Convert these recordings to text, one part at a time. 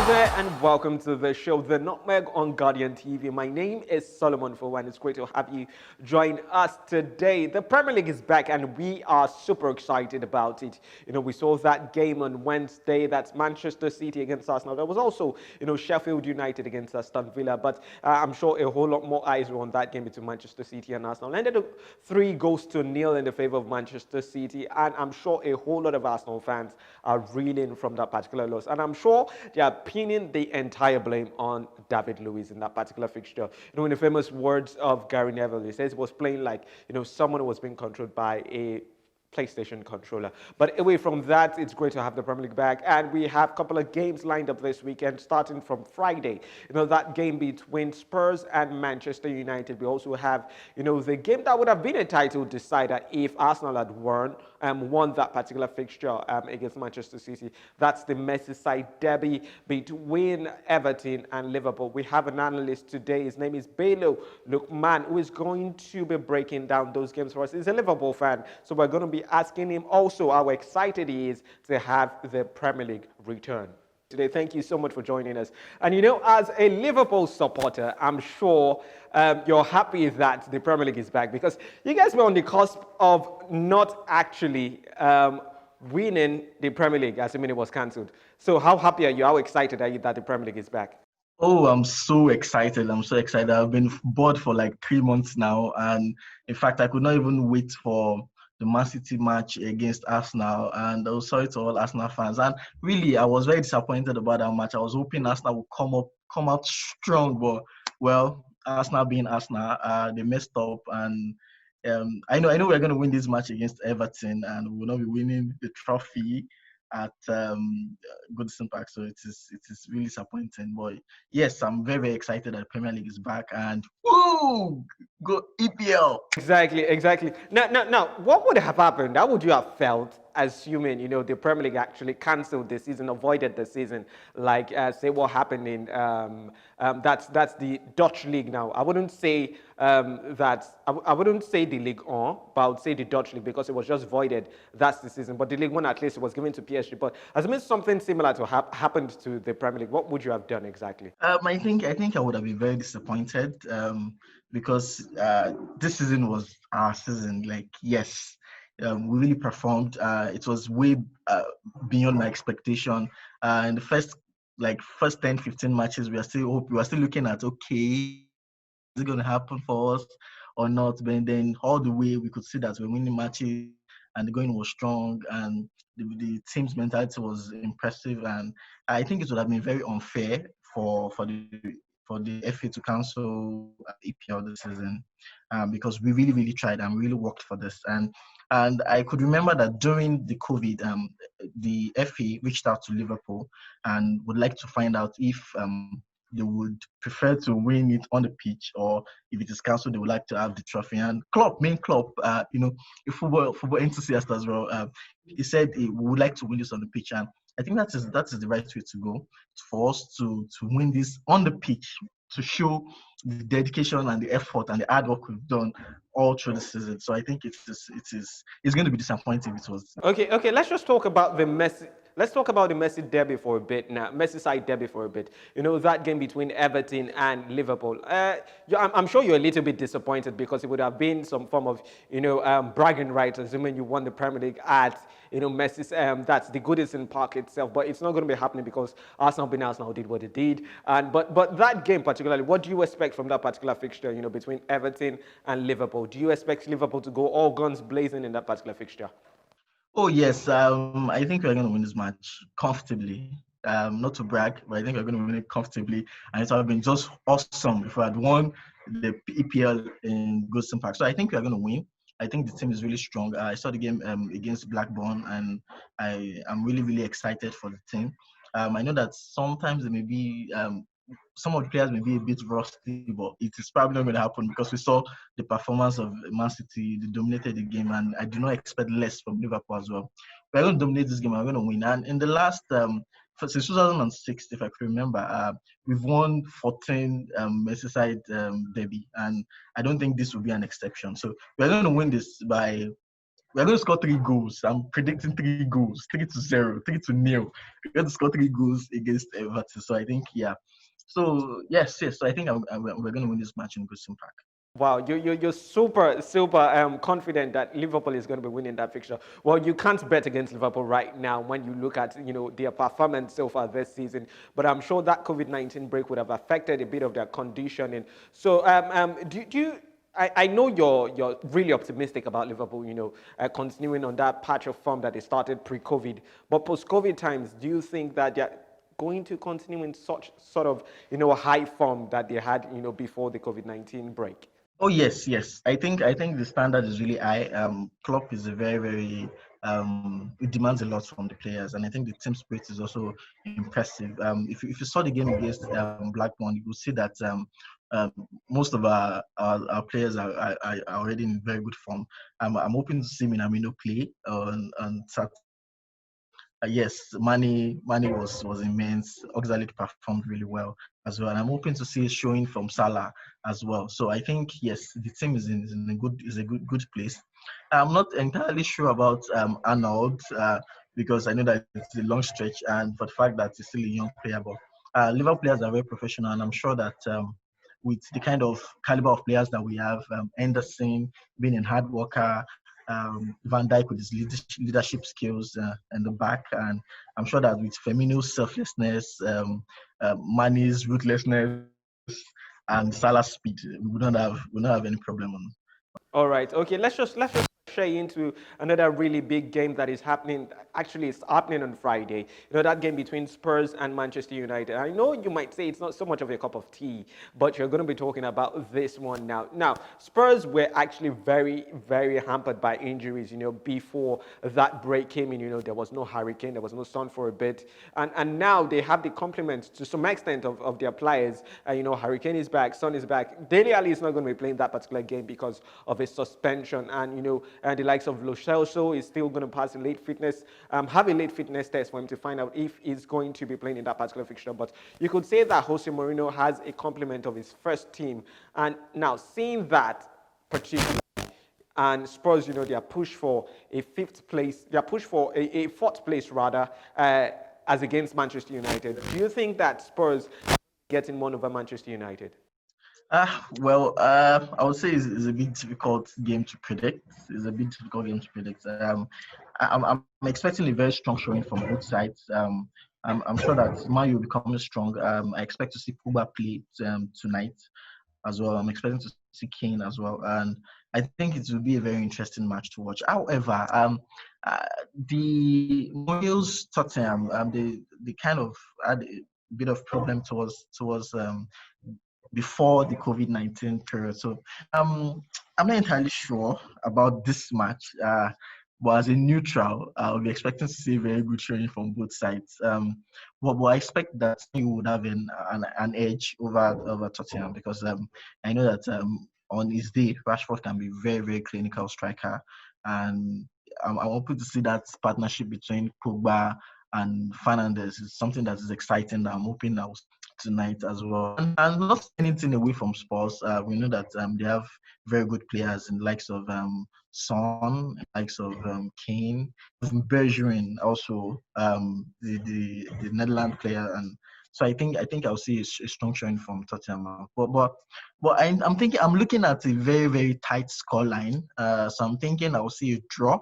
there, and welcome to the show, The Nutmeg on Guardian TV. My name is Solomon Fowa, and it's great to have you join us today. The Premier League is back, and we are super excited about it. We saw that game on Wednesday. That's Manchester City against Arsenal. There was also, Sheffield United against Aston Villa, but I'm sure a whole lot more eyes were on that game between Manchester City and Arsenal. Ended up 3-0 in the favor of Manchester City, and I'm sure a whole lot of Arsenal fans are reeling from that particular loss. And I'm sure they are pinning the entire blame on David Luiz in that particular fixture. In the famous words of Gary Neville, he says it was playing like, someone who was being controlled by a PlayStation controller. But away from that, it's great to have the Premier League back, and we have a couple of games lined up this weekend, starting from Friday. That game between Spurs and Manchester United. We also have, the game that would have been a title decider if Arsenal had won that particular fixture against Manchester City. That's the Merseyside derby between Everton and Liverpool. We have an analyst today. His name is Bello Lukman, who is going to be breaking down those games for us. He's a Liverpool fan, so we're going to be asking him also how excited he is to have the Premier League return today. Thank you so much for joining us. And as a Liverpool supporter, I'm sure you're happy that the Premier League is back, because you guys were on the cusp of not actually winning the Premier League, assuming it was cancelled. So how happy are you? How excited are you that the Premier League is back? Oh, I'm so excited. I'm so excited. I've been bored for like 3 months now. And in fact, I could not even wait for the Man City match against Arsenal. And I was sorry to all Arsenal fans. And really, I was very disappointed about that match. I was hoping Arsenal would come out strong. But, well, Arsenal being Arsenal, they messed up. And I know we're going to win this match against Everton, and we will not be winning the trophy at Goodison Park. So it is really disappointing. But yes, I'm very, very excited that the Premier League is back, and woo, go EPL. Exactly. Now, what would have happened? How would you have felt, assuming the Premier League actually cancelled the season, avoided the season, like say what happened in that's the Dutch league now? I wouldn't say I wouldn't say the League On, but I would say the Dutch league, because it was just voided. That's the season. But the League One, at least, it was given to PSG. But assuming something similar to happened to the Premier League, what would you have done exactly? I think I would have been very disappointed because this season was our season. Like, yes, we really performed. It was way beyond my expectation. In the first 10, 15 matches, we were still looking at, okay, is it going to happen for us or not? But then all the way we could see that we're winning matches, and the going was strong, and the team's mentality was impressive. And I think it would have been very unfair for the FA to cancel EPL this season, because we really, really tried and really worked for this. And I could remember that during the COVID, the FA reached out to Liverpool and would like to find out if they would prefer to win it on the pitch, or if it is cancelled, they would like to have the trophy. And Klopp, a football enthusiast as well, he said he would like to win this on the pitch. And I think that is the right way to go, for us to win this on the pitch, to show the dedication and the effort and the hard work we've done all through the season. So I think it's going to be disappointing if it was. Okay. Let's just talk about the Messi. Let's talk about the Messi derby for a bit now. Merseyside derby for a bit. That game between Everton and Liverpool. I'm sure you're a little bit disappointed, because it would have been some form of, bragging rights, assuming you won the Premier League at, Messi's. That's the Goodison Park itself. But it's not going to be happening, because Arsenal did what it did. But that game particularly, what do you expect from that particular fixture? Between Everton and Liverpool. Do you expect Liverpool to go all guns blazing in that particular fixture? Oh yes, I think we're going to win this match comfortably. Not to brag, but I think we're going to win it comfortably, and it would have been just awesome if we had won the EPL in Goodison Park. So I think we are going to win. I think the team is really strong. I saw the game against Blackburn, and I am really, really excited for the team. I know that sometimes there may be some of the players may be a bit rusty, but it is probably not going to happen, because we saw the performance of Man City. They dominated the game, and I do not expect less from Liverpool as well. We're going to dominate this game, and we're going to win. And in the last, since 2006, if I can remember, we've won 14 Merseyside derby, and I don't think this will be an exception. So we're going to win this by we're going to score 3 goals. I'm predicting 3 goals, 3-0, 3-0. We're going to score 3 goals against Everton. So I think, yeah. So yes, yes. So I think we're going to win this match in Goodison Park. Wow, you're super confident that Liverpool is going to be winning that fixture. Well, you can't bet against Liverpool right now when you look at their performance so far this season. But I'm sure that COVID-19 break would have affected a bit of their conditioning. So do you? I know you're really optimistic about Liverpool, continuing on that patch of form that they started pre-COVID. But post-COVID times, do you think that they're going to continue in such sort of high form that they had before the COVID-19 break? Oh yes, yes. I think the standard is really high. Klopp is a very it demands a lot from the players, and I think the team spirit is also impressive. If you saw the game against Blackburn, you will see that most of our players are already in very good form. I'm hoping to see Minamino play on Saturday. Yes, Mane was immense. Oxlade performed really well as well, and I'm hoping to see a showing from Salah as well. So I think yes, the team is in a good place. I'm not entirely sure about Arnold because I know that it's a long stretch, and for the fact that he's still a young player. But Liverpool players are very professional, and I'm sure that with the kind of caliber of players that we have, Henderson being a hard worker, Van Dijk with his leadership skills in the back, and I'm sure that with Firmino's selflessness, Mane's ruthlessness, and Salah's speed, we don't have any problem on. All right. Okay. Let's just stray into another really big game that is happening. Actually, it's happening on Friday. That game between Spurs and Manchester United. I know you might say it's not so much of a cup of tea, but you're going to be talking about this one now. Now, Spurs were actually very, very hampered by injuries. Before that break came in, there was no hurricane, there was no sun for a bit, and now they have the complement to some extent of their players. Hurricane is back, Son is back. Dele Alli is not going to be playing that particular game because of his suspension, and the likes of Lo Celso is still going to pass a late fitness, have a late fitness test for him to find out if he's going to be playing in that particular fixture. But you could say that Jose Mourinho has a complement of his first team, and now seeing that particularly. And Spurs, they are pushed for a fifth place. They are pushed for a fourth place rather, as against Manchester United. Do you think that Spurs are getting one over Manchester United? I would say it's a bit difficult game to predict. It's a bit difficult game to predict. I'm expecting a very strong showing from both sides. I'm sure that Man will be coming strong. I expect to see Pogba play tonight as well. I'm expecting to see Kane as well, and I think it will be a very interesting match to watch. However, uh, the Mourinho's Tottenham, they kind of had a bit of problem towards before the COVID-19 period. So I'm not entirely sure about this match. But as a neutral, I'll be expecting to see a very good showing from both sides. But I expect that you would have an edge over Tottenham because I know that on his day, Rashford can be very clinical striker, and I'm hoping to see that partnership between Pogba and Fernandez is something that is exciting. That I'm hoping that tonight as well. And not anything away from Spurs. We know that they have very good players in the likes of Son, likes of Kane, Bergeron also, the Netherlands player, and so I think I'll see a strong showing from Tottenham. But I'm thinking I'm looking at a very tight scoreline. So I'm thinking I'll see a draw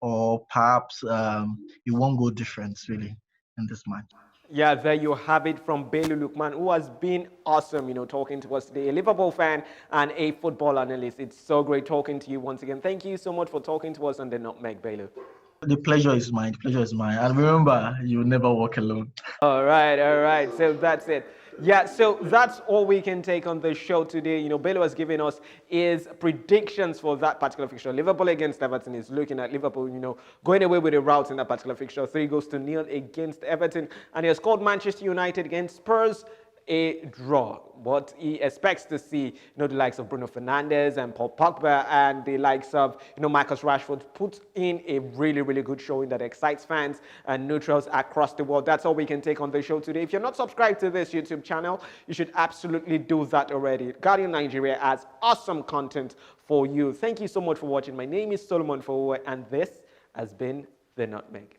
or perhaps a one goal difference really in this match. Yeah, there you have it from Bailey Lukman, who has been awesome, talking to us today. A Liverpool fan and a football analyst. It's so great talking to you once again. Thank you so much for talking to us on the Nutmeg, Bailey. The pleasure is mine. The pleasure is mine. And remember, you never walk alone. All right, all right. So that's it. Yeah, so that's all we can take on the show today. Bello has given us his predictions for that particular fixture. Liverpool against Everton is looking at Liverpool, going away with a rout in that particular fixture. 3-0 against Everton. And he has called Manchester United against Spurs a draw. What he expects to see, the likes of Bruno Fernandes and Paul Pogba and the likes of, Marcus Rashford put in a really good showing that excites fans and neutrals across the world. That's all we can take on the show today. If you're not subscribed to this YouTube channel, you should absolutely do that already. Guardian Nigeria has awesome content for you. Thank you so much for watching. My name is Solomon Fowo, and this has been The Nutmeg.